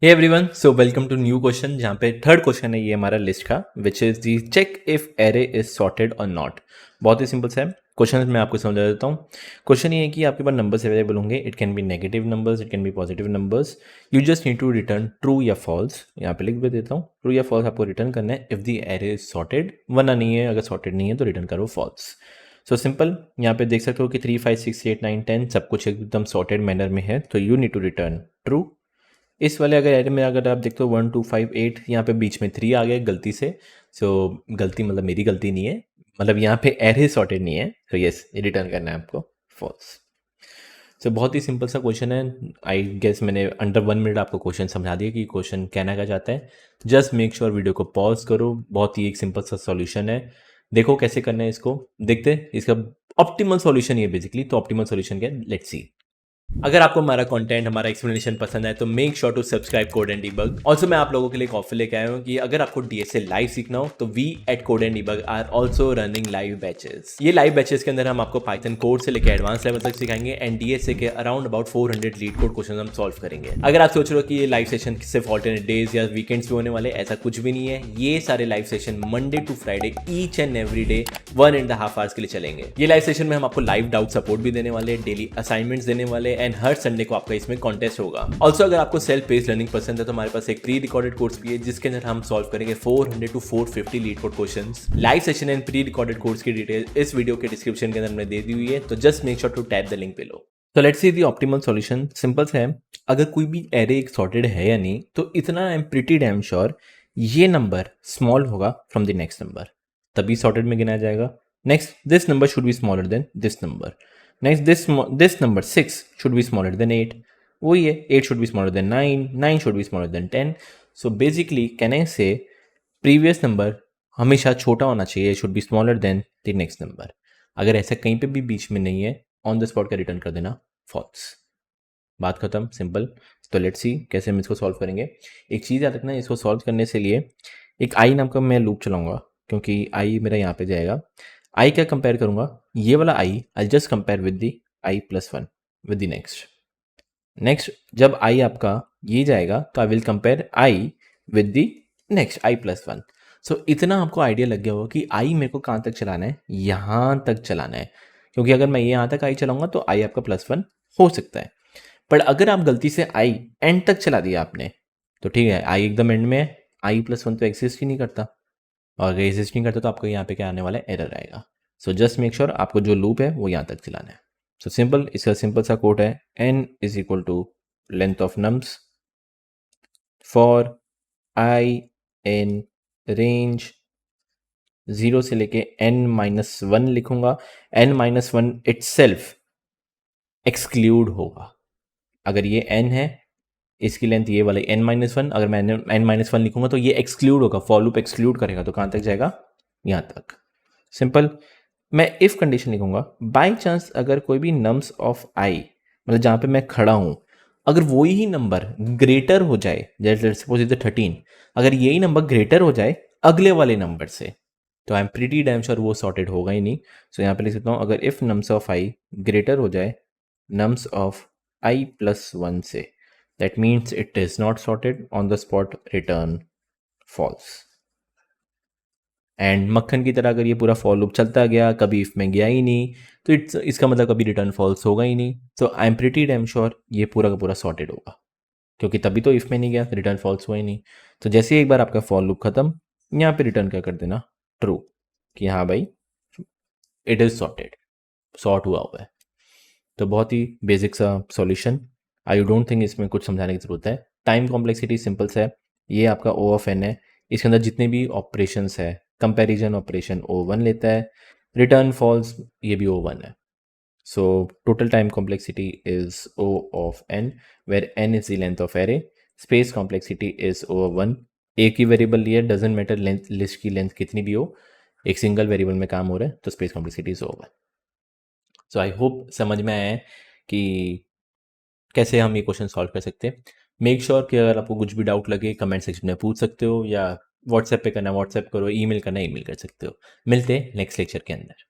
Hey everyone, so welcome to new question जहाँ पे third question है ये हमारा लिस्ट का, which is the check if array is sorted और नॉट। बहुत ही सिंपल सा है क्वेश्चन, मैं आपको समझा देता हूँ। क्वेश्चन ये है कि आपके पास नंबर्स अवेलेबल होंगे, it can be negative numbers, it can be positive numbers. You just need to return true या फॉल्स। यहाँ पे लिख भी देता हूँ, ट्रू या फॉल्स आपको रिटर्न करना है if the array is sorted, वरना नहीं है। अगर सॉर्टेड नहीं है तो रिटर्न करो फॉल्स। सो सिंपल, यहाँ पे देख सकते हो कि 3 5 6 8 9 10 सब कुछ एकदम सॉर्टेड मैनर में है, तो you need to return true. इस वाले अगर एरे में अगर आप देखते हो 1 2 5 8, यहाँ पे बीच में 3 आ गए गलती से। सो गलती मतलब मेरी गलती नहीं है, मतलब यहाँ पे एरे सॉर्टेड नहीं है, तो यस रिटर्न करना है आपको फॉल्स। सो बहुत ही सिंपल सा क्वेश्चन है। आई गेस मैंने अंडर 1 मिनट आपको क्वेश्चन समझा दिया कि क्वेश्चन कहना क्या चाहता है। जस्ट मेक श्योर वीडियो को पॉज करो, बहुत ही एक सिंपल सा सॉल्यूशन है। देखो कैसे करना है इसको, देखते हैं इसका ऑप्टिमल सॉल्यूशन ये बेसिकली। तो ऑप्टिमल सॉल्यूशन क्या है, लेट्स सी। अगर आपको हमारा कंटेंट, हमारा एक्सप्लेनेशन पसंद है तो make sure to subscribe code and debug. Also मैं आप लोगों के लिए एक ऑफर लेके आया हूँ कि अगर आपको डीएसए लाइव सीखना हो तो we at code and debug are also running live batches. ये लाइव बैचेस के अंदर हम आपको पाइथन कोड से लेकर एडवांस लेवल तक सिखाएंगे एंड डीएसए के around about 400 leet code question हम सॉल्व करेंगे। अगर आप सोच रहे हो कि ये लाइव सेशन सिर्फ ऑल्टरनेट डेज या वीकेंड्स पे होने वाले, ऐसा कुछ भी नहीं है। ये सारे live session Monday to Friday each and every day 1.5 hours के लिए चलेंगे। ये लाइव सेशन में हम आपको लाइव डाउट सपोर्ट भी देने वाले, डेली असाइनमेंट्स देने वाले एंड हर संडे को आपका इसमें कॉन्टेस्ट होगा। ऑल्सो अगर आपको सेल्फ बेस्ड लर्निंग पसंद है तो हमारे पास एक प्री रिकॉर्डेड कोर्स भी है जिसके अंदर हम सॉल्व करेंगे 400 to 450 leetcode questions. Live session and prerecorded course की डिटेल इस वीडियो के डिस्क्रिप्शन के अंदर हमने दे दी हुई है, तो just make sure to tap the link below. तो let's see the optimal solution. Simple है, अगर कोई भी एरे एक सॉर्टेड है या नहीं, तो इतना आई एम प्रीटी डैम श्योर ये नंबर स्मॉल होगा फ्रॉम द नेक्स्ट नंबर, तभी सॉर्टेड में गिनाया जाएगा। Next, this number should be smaller than this number. Next, this number 6 should be smaller than 8। वही है, 8 should be smaller than 9, 9 should be smaller than 10। So basically can I से previous number हमेशा छोटा होना चाहिए, should be smaller than the next number. अगर ऐसा कहीं पे भी बीच में नहीं है, ऑन द स्पॉट का रिटर्न कर देना फॉल्स। बात खत्म, सिंपल। तो लेट्स सी कैसे हम इसको सॉल्व करेंगे। एक चीज़ याद रखना, इसको सॉल्व करने से लिए एक आई नाम का मैं लूप चलाऊंगा, क्योंकि आई मेरा यहाँ पे जाएगा। आई क्या कंपेयर करूंगा, ये वाला I just compare with the I plus 1 with the next. Next जब आई आपका ये जाएगा तो I will compare I with the next I plus 1। सो इतना आपको आइडिया लग गया होगा कि आई मेरे को कहाँ तक चलाना है, यहाँ तक चलाना है। क्योंकि अगर मैं यहाँ तक आई चलाऊंगा तो आई आपका +1 हो सकता है, पर अगर आप गलती से आई एंड तक चला दिया आपने तो ठीक है, आई एकदम एंड में है, आई +1 तो एग्जिस्ट ही नहीं करता, और अगर एग्जिस्ट नहीं करता तो आपको यहाँ पे क्या आने वाला है, एरर आएगा। सो जस्ट मेक श्योर आपको जो लूप है वो यहाँ तक चलाना है। सो सिंपल, इसका सिंपल सा कोड है, n is equal to length of nums for i in range 0 से लेके n-1 लिखूंगा। n-1 इटसेल्फ एक्सक्लूड होगा। अगर ये n है, इसकी लेंथ ये वाला n-1, अगर मैं n-1 लिखूंगा तो ये एक्सक्लूड होगा, फॉर लूप एक्सक्लूड करेगा, तो कहाँ तक जाएगा, यहाँ तक। सिंपल, मैं इफ कंडीशन लिखूंगा, बाई चांस अगर कोई भी नम्स ऑफ आई, मतलब जहाँ पे मैं खड़ा हूँ, अगर वही ही नंबर ग्रेटर हो जाए, जैसे सपोज इधर 13, अगर यही नंबर ग्रेटर हो जाए अगले वाले नंबर से, तो आई एम प्रीटी डैम श्योर वो सॉर्टेड होगा ही नहीं। सो यहाँ पे लिख सकता हूँ, अगर if nums of i greater हो जाए नम्स ऑफ आई प्लस 1 से, that means it is not sorted, on the spot return false. And मक्खन की तरह अगर ये पूरा फॉर लूप चलता गया, कभी इफ में गया ही नहीं, तो इसका मतलब कभी रिटर्न फॉल्स होगा ही नहीं। So I am pretty damn sure ये पूरा का पूरा सॉर्टेड होगा, क्योंकि तभी तो इफ में नहीं गया, रिटर्न फॉल्स हुआ ही नहीं। तो जैसे ही एक बार आपका फॉर लूप खत्म, यहाँ पे रिटर्न क्या कर देना, ट्रू, कि हाँ भाई इट इज सॉर्टेड, सॉर्ट हुआ है। तो बहुत ही बेसिक सा सॉल्यूशन, आई डोंट थिंक इसमें कुछ समझाने की जरूरत है। टाइम कॉम्प्लेक्सिटी सिंपल सा है, ये आपका ओ ऑफ एन है, इसके अंदर जितने भी ऑपरेशंस है, कंपैरिजन ऑपरेशन O1 लेता है, रिटर्न फॉल्स ये भी O1 है। So total time complexity is O of n, where n is the length of array. Space complexity is O1, एक ही वेरिएबल लिया, डजेंट मैटर लेंथ, लिस्ट की लेंथ कितनी भी हो, एक सिंगल वेरिएबल में काम हो रहा है, तो space complexity is O1। So I hope समझ में आया है कि कैसे हम ये क्वेश्चन सॉल्व कर सकते हैं। मेक श्योर कि अगर आपको कुछ भी डाउट लगे कमेंट सेक्शन में पूछ सकते हो, या व्हाट्सएप पे करना व्हाट्सएप करो, ईमेल करना ईमेल कर सकते हो। मिलते हैं नेक्स्ट लेक्चर के अंदर।